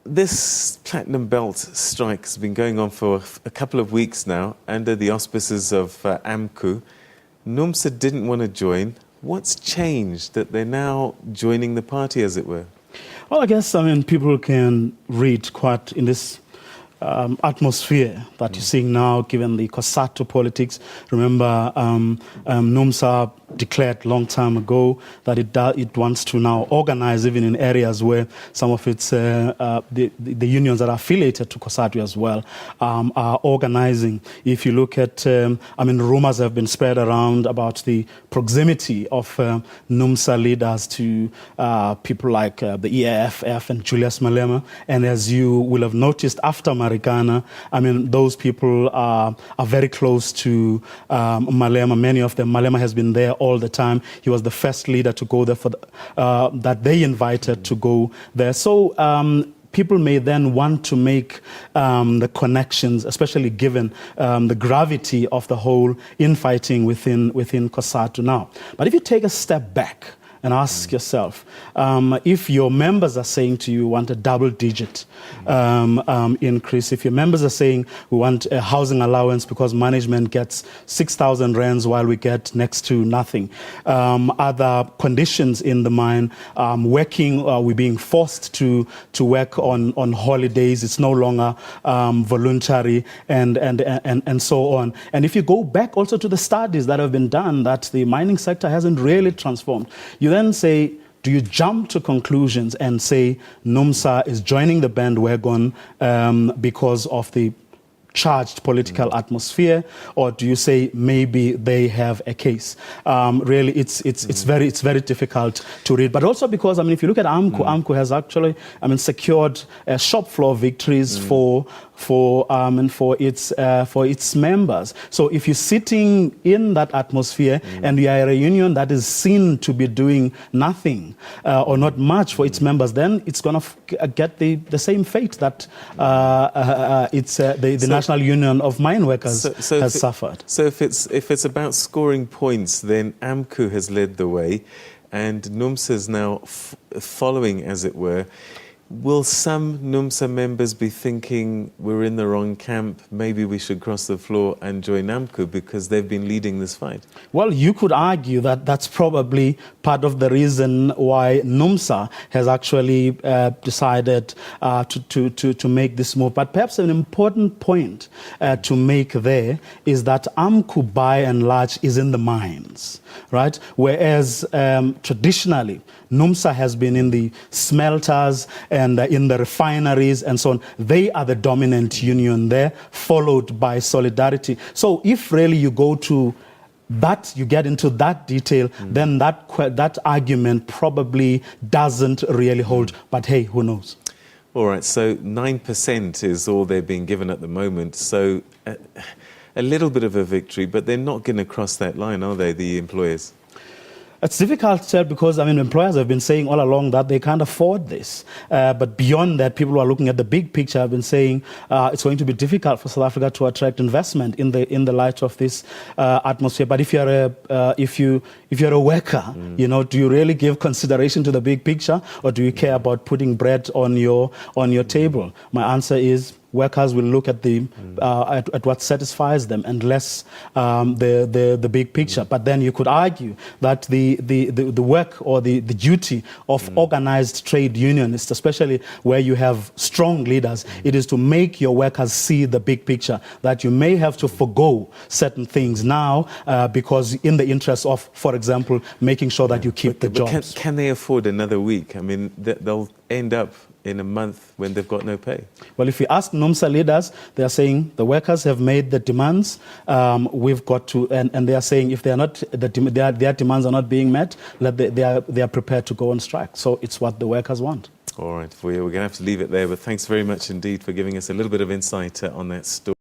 this Platinum Belt strike has been going on for a couple of weeks now under the auspices of AMCU. Numsa didn't want to join. What's changed that they're now joining the party, as it were? Well, I guess, people can read quite in this atmosphere that you're seeing now, given the COSATU politics. Remember, Numsa declared long time ago that it wants to now organize even in areas where some of its the unions that are affiliated to COSATU as well are organizing. If you look at, rumors have been spread around about the proximity of Numsa leaders to people like the EAFF and Julius Malema, and as you will have noticed after Marikana, those people are very close to Malema. Many of them, Malema has been there all the time. He was the first leader to go there for that they invited to go there. So people may then want to make the connections, especially given the gravity of the whole infighting within COSATU now. But if you take a step back and ask yourself, if your members are saying to you, want a double-digit increase, if your members are saying we want a housing allowance because management gets 6,000 rands while we get next to nothing, other conditions in the mine, working, we're being forced to work on holidays, it's no longer voluntary, and so on. And if you go back also to the studies that have been done, that the mining sector hasn't really transformed, you then say, do you jump to conclusions and say Numsa is joining the bandwagon because of the charged political atmosphere, or do you say maybe they have a case? Really, it's very difficult to read. But also because, if you look at AMKU, AMKU has actually, secured shop floor victories for its members. So if you're sitting in that atmosphere and you are a union that is seen to be doing nothing or not much for its members, then it's going to get the same fate that the National Union of Mine Workers has suffered. So if it's about scoring points, then AMCU has led the way, and Numsa is now following, as it were. Will some Numsa members be thinking we're in the wrong camp, maybe we should cross the floor and join AMKU because they've been leading this fight? Well, you could argue that that's probably part of the reason why Numsa has actually decided to make this move. But perhaps an important point to make there is that AMKU, by and large, is in the mines, right? Whereas traditionally, Numsa has been in the smelters and in the refineries and so on. They are the dominant union there, followed by Solidarity. So if really you go to that, you get into that detail, then that argument probably doesn't really hold. But hey, who knows? All right, so 9% is all they're being given at the moment. So a little bit of a victory, but they're not going to cross that line, are they, the employers? It's difficult to tell because, employers have been saying all along that they can't afford this. But beyond that, people who are looking at the big picture have been saying it's going to be difficult for South Africa to attract investment in the light of this atmosphere. But if you're a worker, do you really give consideration to the big picture, or do you care about putting bread on your table? My answer is, workers will look at at what satisfies them and less the big picture. But then you could argue that the work or the duty of organized trade unionists, especially where you have strong leaders, it is to make your workers see the big picture, that you may have to forgo certain things now because in the interest of, for example, making sure that you keep the jobs. Can they afford another week? They'll end up in a month when they've got no pay. Well, if you ask Numsa leaders, they are saying the workers have made the demands. We've got to, and they are saying if they are not, their demands are not being met, they are prepared to go on strike. So it's what the workers want. All right, we're going to have to leave it there. But thanks very much indeed for giving us a little bit of insight on that story.